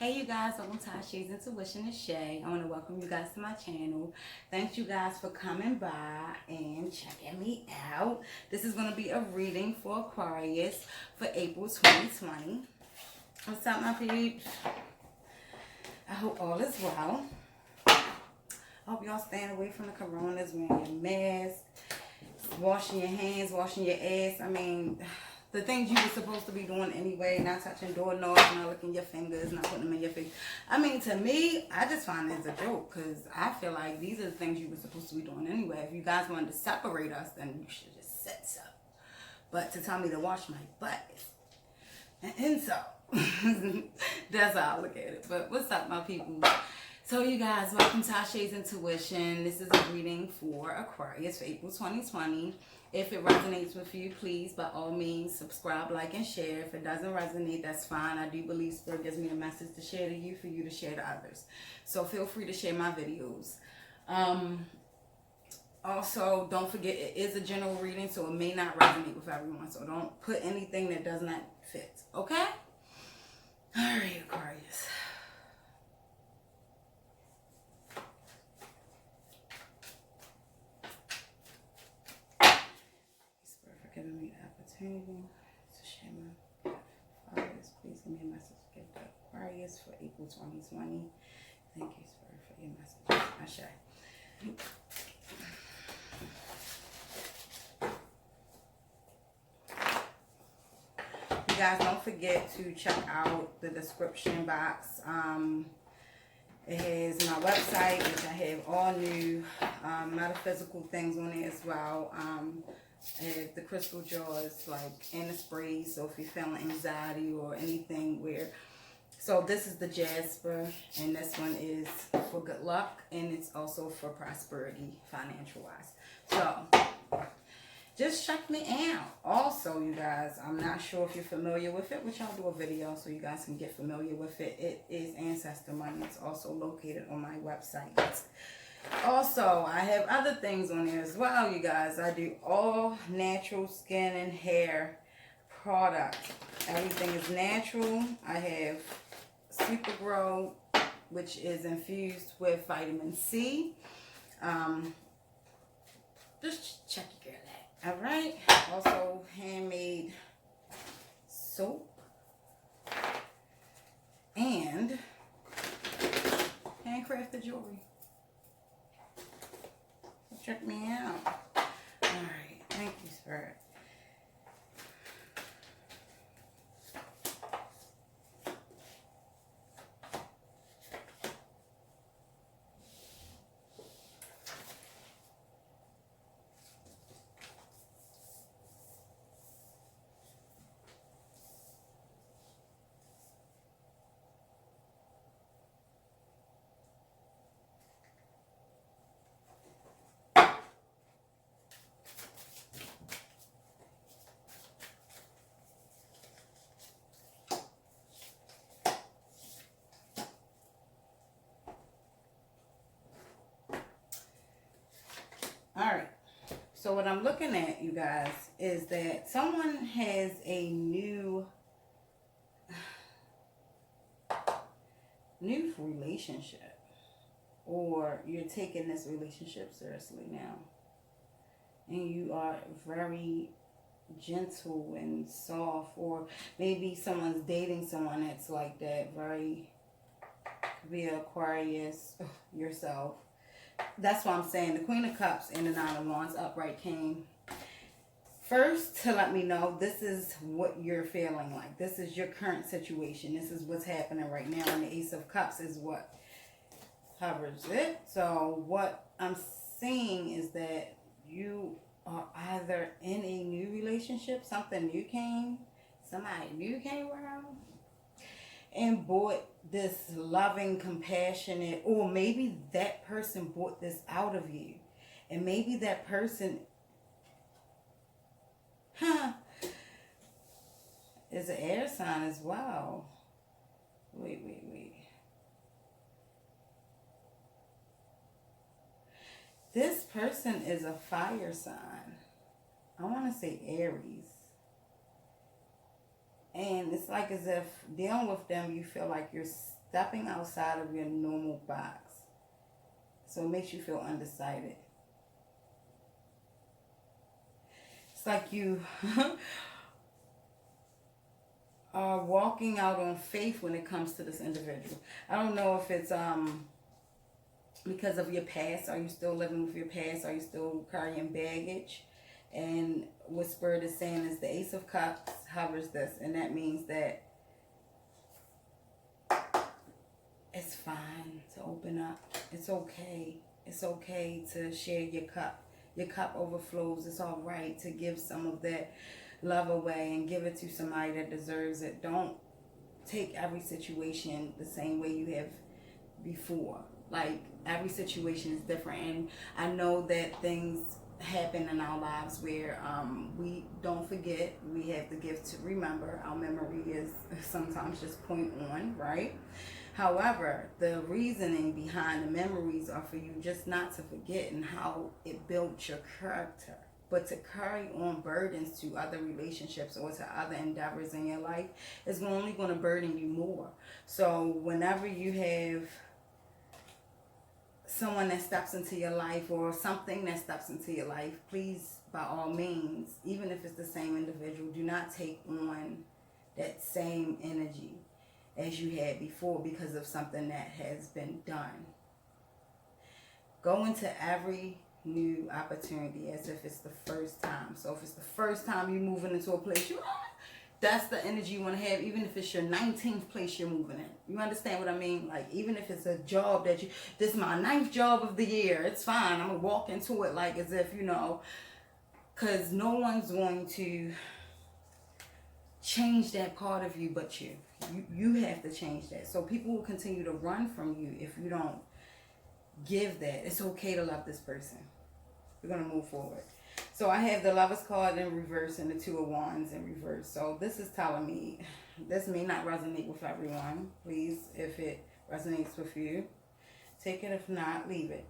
Hey you guys, welcome to Shay's Intuition. It's Shay. I want to welcome you guys to my channel. Thank you guys for coming by and checking me out. This is going to be a reading for Aquarius for April 2020. What's up, my peeps? I hope all is well. I hope y'all staying away from the coronas, wearing your mask, washing your hands, washing your ass. I mean, the things you were supposed to be doing anyway, not touching doorknobs, not licking your fingers, not putting them in your face. I mean, to me, I just find it as a joke because I feel like these are the things you were supposed to be doing anyway. If you guys wanted to separate us, then you should just set so. But to tell me to wash my butt, and so, that's how I look at it. But what's up, my people? So you guys, welcome to Shay's Intuition. This is a reading for Aquarius for April 2020. If it resonates with you, please, by all means, subscribe, like, and share. If it doesn't resonate, that's fine. I do believe Spirit gives me a message to share to you for you to share to others. So feel free to share my videos. Also, don't forget, it is a general reading, so it may not resonate with everyone. So don't put anything that does not fit, okay? All right, Aquarius. Giving me the opportunity to share my fathers. Please give me a message to give to Aquarius for April 2020. Thank you, Spirit, for your message. Ashe. You guys, don't forget to check out the description box. It has my website, which I have all new metaphysical things on it as well. I have the crystal jars, like, and the sprays, so if you're feeling anxiety or anything where, so this is the jasper, and this one is for good luck, and it's also for prosperity, financial wise. So, just check me out. Also, you guys, I'm not sure if you're familiar with it, which I'll do a video so you guys can get familiar with it. It is ancestor money. It's also located on my website. Also, I have other things on there as well, you guys. I do all natural skin and hair products. Everything is natural. I have Super Grow, which is infused with vitamin C. Just check your girl out. Alright? Also, handmade soap. And handcrafted jewelry. Check me out. Alright, thank you, Spirit. Alright, so what I'm looking at, you guys, is that someone has a new relationship, or you're taking this relationship seriously now, and you are very gentle and soft, or maybe someone's dating someone that's like that, very, could be Aquarius, yourself. That's what I'm saying. The Queen of Cups and the Nine of Wands upright came first to let me know this is what you're feeling like. This is your current situation. This is what's happening right now. And the Ace of Cups is what covers it. So what I'm seeing is that you are either in a new relationship, something new came, somebody new came around, and bought this loving, compassionate, or maybe that person bought this out of you. And maybe that person, is an air sign as well. Wait. This person is a fire sign. I want to say Aries. And it's like as if dealing with them, you feel like you're stepping outside of your normal box. So it makes you feel undecided. It's like you are walking out on faith when it comes to this individual. I don't know if it's because of your past. Are you still living with your past? Are you still carrying baggage? And what Spirit is saying is the Ace of Cups hovers this, and that means that it's fine to open up. It's okay. It's okay to share your cup. Your cup overflows. It's all right to give some of that love away and give it to somebody that deserves it. Don't take every situation the same way you have before. Like, every situation is different, and I know that things happen in our lives where we don't forget. We have the gift to remember. Our memory is sometimes just point on, right? However, the reasoning behind the memories are for you just not to forget and how it built your character. But to carry on burdens to other relationships or to other endeavors in your life is only going to burden you more. So whenever you have someone that steps into your life or something that steps into your life, please, by all means, even if it's the same individual, do not take on that same energy as you had before because of something that has been done. Go into every new opportunity as if it's the first time. So if it's the first time you're moving into a place, that's the energy you want to have, even if it's your 19th place you're moving in. You understand what I mean? Like, even if it's a job that this is my 9th job of the year, it's fine. I'm going to walk into it like as if, because no one's going to change that part of you but you. You have to change that. So people will continue to run from you if you don't give that. It's okay to love this person. We're going to move forward. So I have the Lovers card in reverse and the Two of Wands in reverse. So this is telling me, this may not resonate with everyone. Please, if it resonates with you, take it. If not, leave it.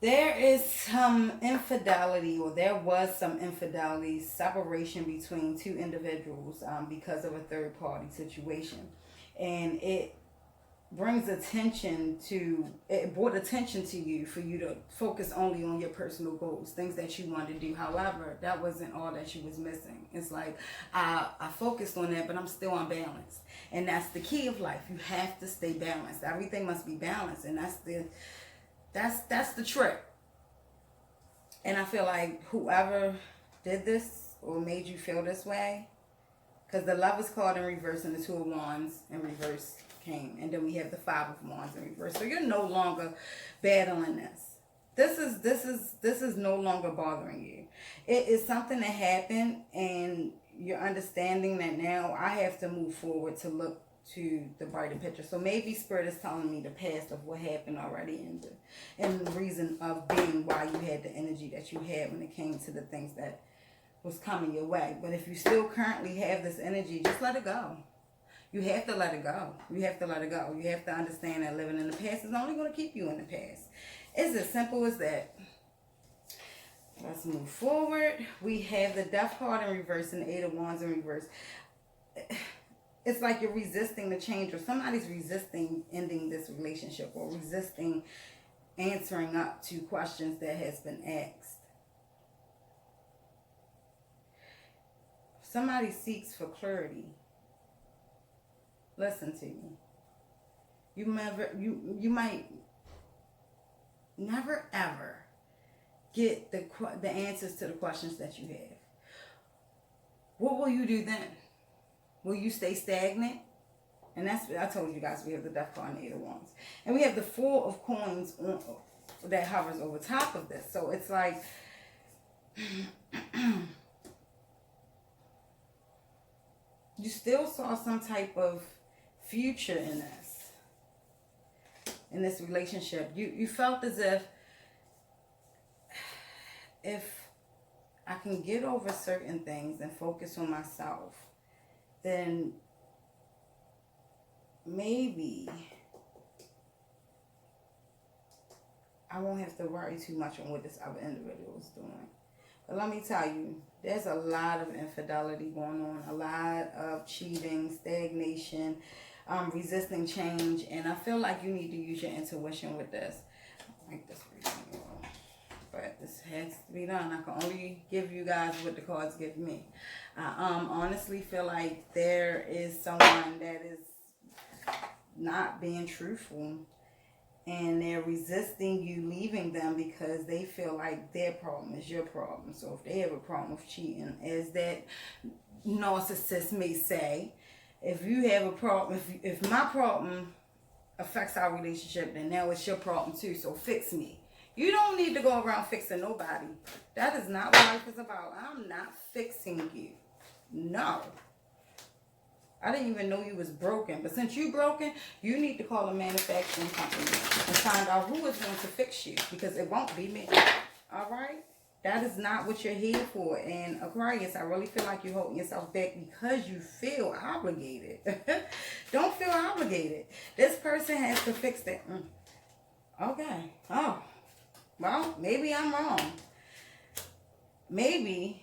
There is some infidelity, or there was some infidelity, separation between two individuals because of a third party situation. And it brought attention to you for you to focus only on your personal goals, things that you want to do. However, that wasn't all that you was missing. It's like, I focused on that, but I'm still unbalanced. And that's the key of life. You have to stay balanced. Everything must be balanced, and that's the trick. And I feel like whoever did this or made you feel this way, because the Lovers card in reverse and the Two of Wands in reverse came, and then we have the Five of Wands in reverse. So you're no longer battling this. This is no longer bothering you. It is something that happened, and you're understanding that now I have to move forward to look to the brighter picture. So maybe Spirit is telling me the past of what happened already and the reason of being why you had the energy that you had when it came to the things that was coming your way. But if you still currently have this energy, just let it go. You have to let it go. You have to let it go. You have to understand that living in the past is only going to keep you in the past. It's as simple as that. Let's move forward. We have the Death card in reverse and the Eight of Wands in reverse. It's like you're resisting the change, or somebody's resisting ending this relationship, or resisting answering up to questions that has been asked. Somebody seeks for clarity. Listen to me. You might never ever get the answers to the questions that you have. What will you do then? Will you stay stagnant? And that's what I told you guys. We have the Death card and the Eight of Wands, and we have the Four of Coins that hovers over top of this. So it's like you still saw some type of future in this relationship. You felt as if I can get over certain things and focus on myself, then maybe I won't have to worry too much on what this other individual is doing. But let me tell you, there's a lot of infidelity going on, a lot of cheating, stagnation, resisting change, and I feel like you need to use your intuition with this. I like this reading, y'all. But this has to be done. I can only give you guys what the cards give me. I honestly feel like there is someone that is not being truthful, and they're resisting you leaving them because they feel like their problem is your problem. So if they have a problem with cheating, as that narcissist may say, if you have a problem, if my problem affects our relationship, then now it's your problem too, so fix me. You don't need to go around fixing nobody. That is not what life is about. I'm not fixing you. No. I didn't even know you was broken. But since you broken, you need to call a manufacturing company and find out who is going to fix you. Because it won't be me. Alright? That is not what you're here for. And Aquarius, I really feel like you're holding yourself back because you feel obligated. Don't feel obligated. This person has to fix that. Okay. Oh. Well, maybe I'm wrong. Maybe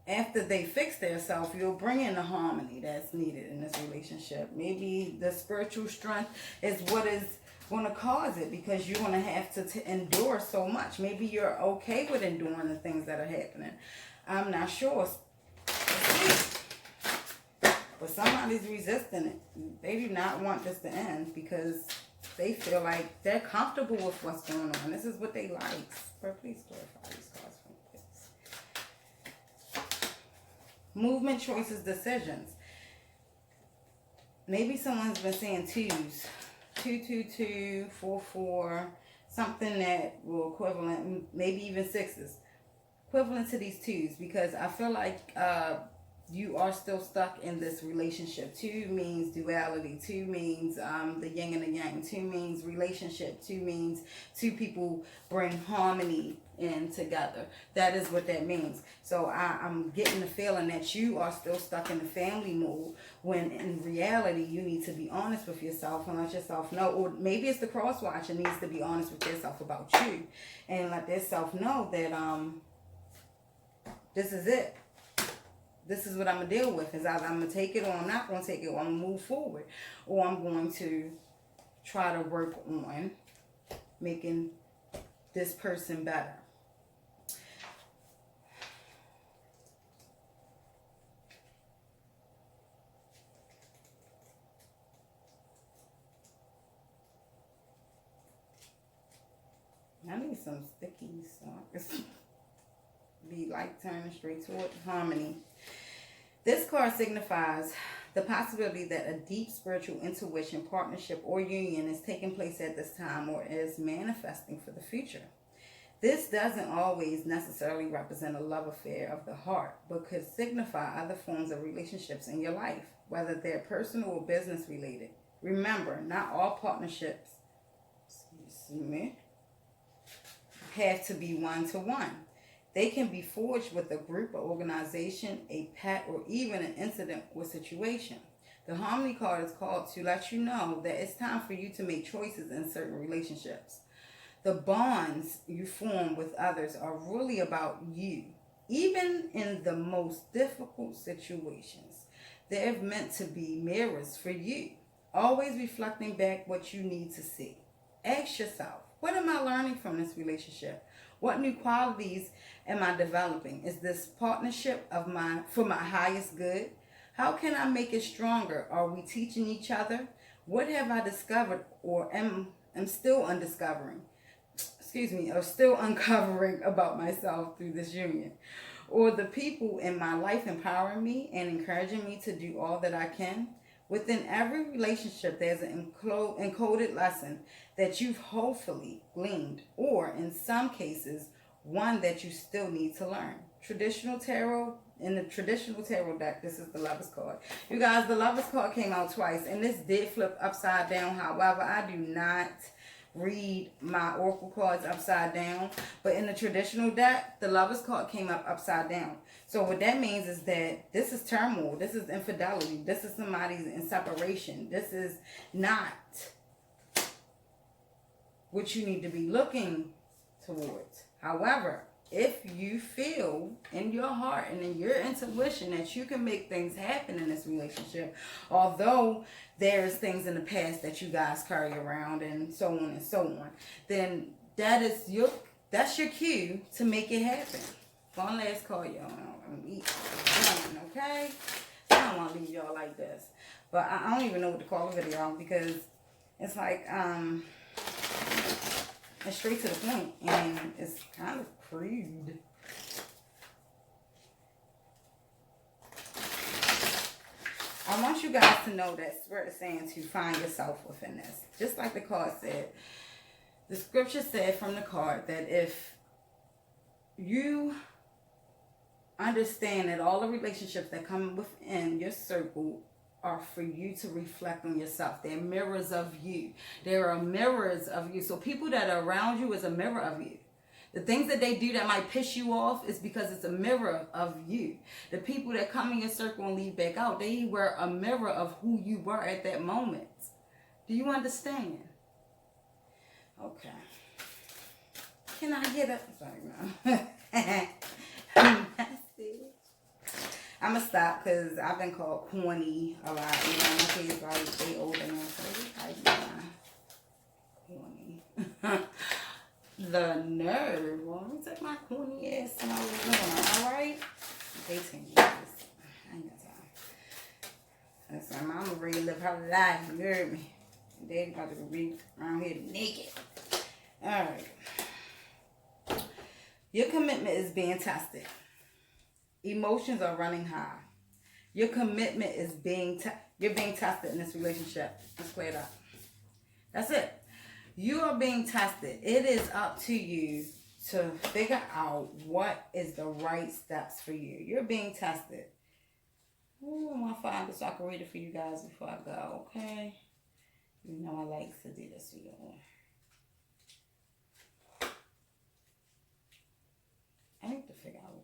after they fix themselves, you'll bring in the harmony that's needed in this relationship. Maybe the spiritual strength is what is going to cause it, because you're going to have to endure so much. Maybe you're okay with enduring the things that are happening. I'm not sure. But somebody's resisting it. They do not want this to end because they feel like they're comfortable with what's going on. This is what they like. But please clarify these cards for me, please. Movement, choices, decisions. Maybe someone's been saying twos. 222, 44, something that will equivalent, maybe even sixes. Equivalent to these twos, because I feel like you are still stuck in this relationship. 2 means duality. 2 means the yin and the yang. 2 means relationship. 2 means 2 people bring harmony in together. That is what that means. So I'm getting the feeling that you are still stuck in the family mode, when in reality you need to be honest with yourself and let yourself know. Or maybe it's the cross watcher needs to be honest with yourself about you and let themselves know that this is it. This is what I'm going to deal with. Is either I'm going to take it or I'm not going to take it, or I'm going to move forward. Or I'm going to try to work on making this person better. I need some stickies so I can be like turning straight toward harmony. This card signifies the possibility that a deep spiritual intuition, partnership, or union is taking place at this time or is manifesting for the future. This doesn't always necessarily represent a love affair of the heart, but could signify other forms of relationships in your life, whether they're personal or business related. Remember, not all partnerships have to be one-to-one. They can be forged with a group, or organization, a pet, or even an incident or situation. The Harmony card is called to let you know that it's time for you to make choices in certain relationships. The bonds you form with others are really about you. Even in the most difficult situations, they're meant to be mirrors for you, always reflecting back what you need to see. Ask yourself, what am I learning from this relationship? What new qualities am I developing? Is this partnership for my highest good? How can I make it stronger? Are we teaching each other? What have I discovered or am still undiscovering? Or still uncovering about myself through this union? Or the people in my life empowering me and encouraging me to do all that I can? Within every relationship, there's an encoded lesson that you've hopefully gleaned, or in some cases, one that you still need to learn. In the traditional tarot deck, this is the Lovers card. You guys, the Lovers card came out twice, and this did flip upside down. However, I do not read my oracle cards upside down, but in the traditional deck, the Lovers card came up upside down. So what that means is that this is turmoil, this is infidelity, this is somebody's in separation. This is not what you need to be looking towards. However, if you feel in your heart and in your intuition that you can make things happen in this relationship, although there's things in the past that you guys carry around and so on and so on, then that's your cue to make it happen. One last call, y'all. Okay? I don't want to leave y'all like this. But I don't even know what to call the video because it's like, it's straight to the point and it's kind of crude. I want you guys to know that Spirit is saying to find yourself within this. Just like the card said. The scripture said from the card that if you understand that all the relationships that come within your circle are for you to reflect on yourself. They're mirrors of you. There are mirrors of you. So people that are around you is a mirror of you. The things that they do that might piss you off is because it's a mirror of you. The people that come in your circle and leave back out, they were a mirror of who you were at that moment. Do you understand? Okay. Can I get up? Sorry, no. I'm going to stop because I've been called corny a lot. You know, my kids already stay older now, so corny. The nerve. Well, let me take my corny ass and I was doing, alright? They 10 years. I ain't got time. Listen, mama ready to live her life, you heard me? Daddy about to be around here naked. Alright. Your commitment is being tested. Emotions are running high. Your commitment is you're being tested in this relationship. Let's play it out. That's it. You are being tested. It is up to you to figure out what is the right steps for you. You're being tested. Ooh, I'm gonna find this so I can read it for you guys before I go, okay? You know I like to do this for you all. I need to figure out.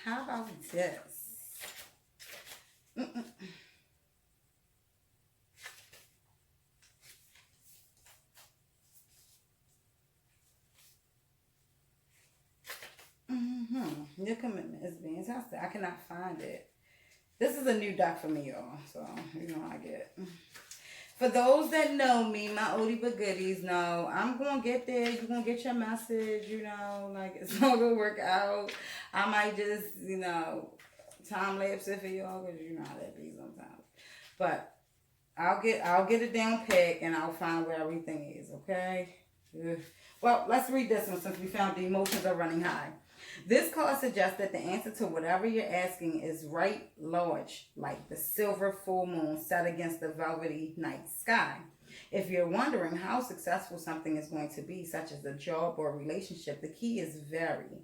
How about this? Your commitment is being tested. I cannot find it. This is a new deck for me, y'all. So, you know how I get. For those that know me, my oldie but goodies know I'm going to get there. You're going to get your message, you know. Like, it's not going to work out. I might just, you know, time lapse it for y'all because you know how that be sometimes. But I'll get it down packed and I'll find where everything is, okay? Ugh. Well, let's read this one since we found the emotions are running high. This card suggests that the answer to whatever you're asking is right large, like the silver full moon set against the velvety night sky. If you're wondering how successful something is going to be, such as a job or a relationship, the key is very.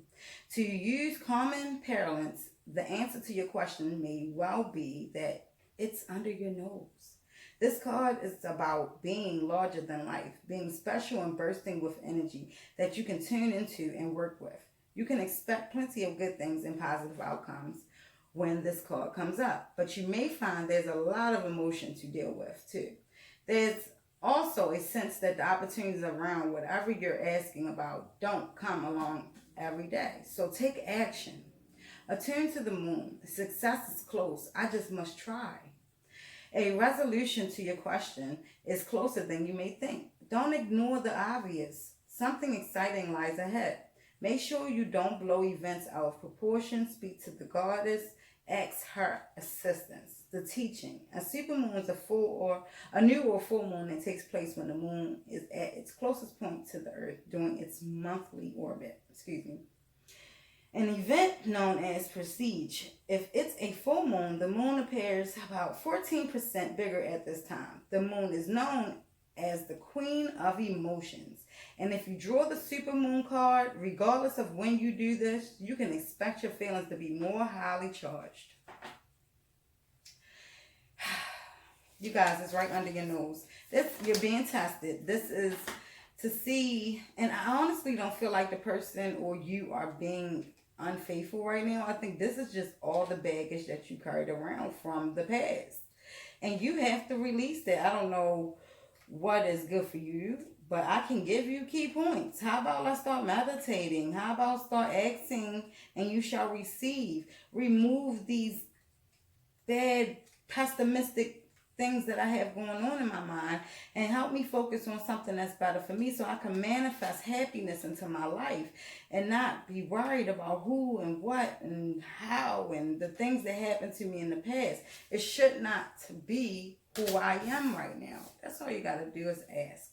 To use common parlance, the answer to your question may well be that it's under your nose. This card is about being larger than life, being special and bursting with energy that you can tune into and work with. You can expect plenty of good things and positive outcomes when this card comes up, but you may find there's a lot of emotion to deal with too. There's also a sense that the opportunities around whatever you're asking about don't come along every day. So take action. Attune to the moon. Success is close. I just must try. A resolution to your question is closer than you may think. Don't ignore the obvious. Something exciting lies ahead. Make sure you don't blow events out of proportion. Speak to the goddess. Ask her assistance. The teaching. A supermoon is a new or full moon that takes place when the moon is at its closest point to the earth during its monthly orbit. An event known as prestige. If it's a full moon, the moon appears about 14% bigger at this time. The moon is known as the queen of emotions. And if you draw the supermoon card, regardless of when you do this, you can expect your feelings to be more highly charged. You guys, it's right under your nose. You're being tested. This is to see, and I honestly don't feel like the person or you are being unfaithful right now. I think this is just all the baggage that you carried around from the past. And you have to release that. I don't know what is good for you, but I can give you key points. How about let's start meditating? How about start asking and you shall receive? Remove these bad, pessimistic things that I have going on in my mind and help me focus on something that's better for me so I can manifest happiness into my life and not be worried about who and what and how and the things that happened to me in the past. It should not be who I am right now. That's all you got to do is ask.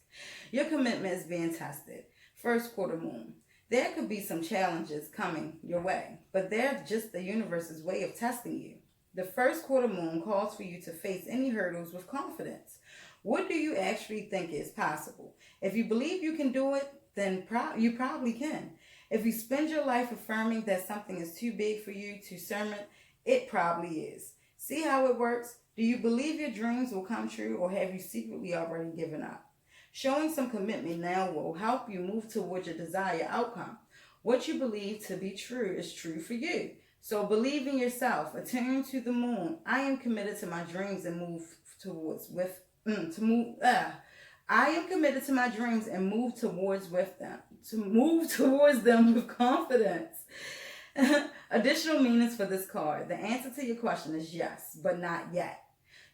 Your commitment is being tested. First quarter moon. There could be some challenges coming your way, but they're just the universe's way of testing you. The first quarter moon calls for you to face any hurdles with confidence. What do you actually think is possible? If you believe you can do it, then you probably can. If you spend your life affirming that something is too big for you to surmount, it probably is. See how it works? Do you believe your dreams will come true, or have you secretly already given up? Showing some commitment now will help you move towards your desired outcome. What you believe to be true is true for you. So believe in yourself. Attune to the moon. I am committed to my dreams and move towards with to move. I am committed to my dreams and move towards with them. To move towards them with confidence. Additional meanings for this card. The answer to your question is yes, but not yet.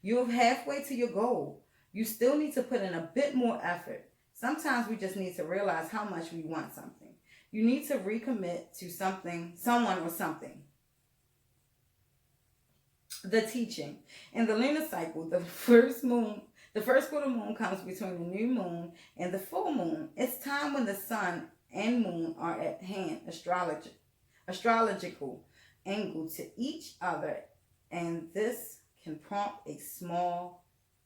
You're halfway to your goal. You still need to put in a bit more effort. Sometimes we just need to realize how much we want something. You need to recommit to something, someone, or something. The teaching. In the lunar cycle, the first quarter moon comes between the new moon and the full moon. It's time when the sun and moon are at hand, astrological angle to each other, and this can prompt a small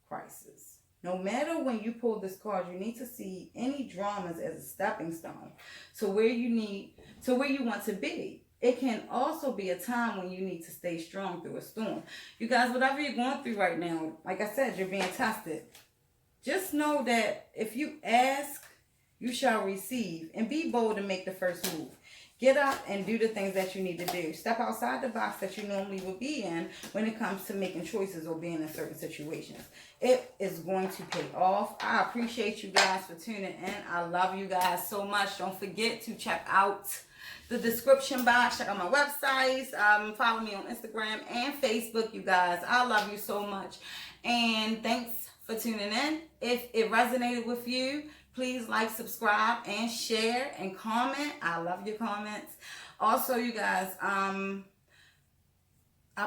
crisis. No matter when you pull this card, you need to see any dramas as a stepping stone to where you want to be. It can also be a time when you need to stay strong through a storm. You guys, whatever you're going through right now, like I said, you're being tested. Just know that if you ask, you shall receive. And be bold and make the first move. Get up and do the things that you need to do. Step outside the box that you normally would be in when it comes to making choices or being in certain situations. It is going to pay off. I appreciate you guys for tuning in. I love you guys so much. Don't forget to check out the description box. Check out my websites. Follow me on Instagram and Facebook, you guys. I love you so much. And thanks for tuning in. If it resonated with you, please like, subscribe, and share, and comment. I love your comments. Also, you guys, I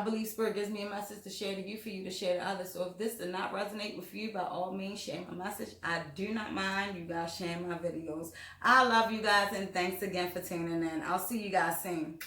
believe Spirit gives me a message to share to you for you to share to others. So if this did not resonate with you, by all means, share my message. I do not mind you guys sharing my videos. I love you guys, and thanks again for tuning in. I'll see you guys soon.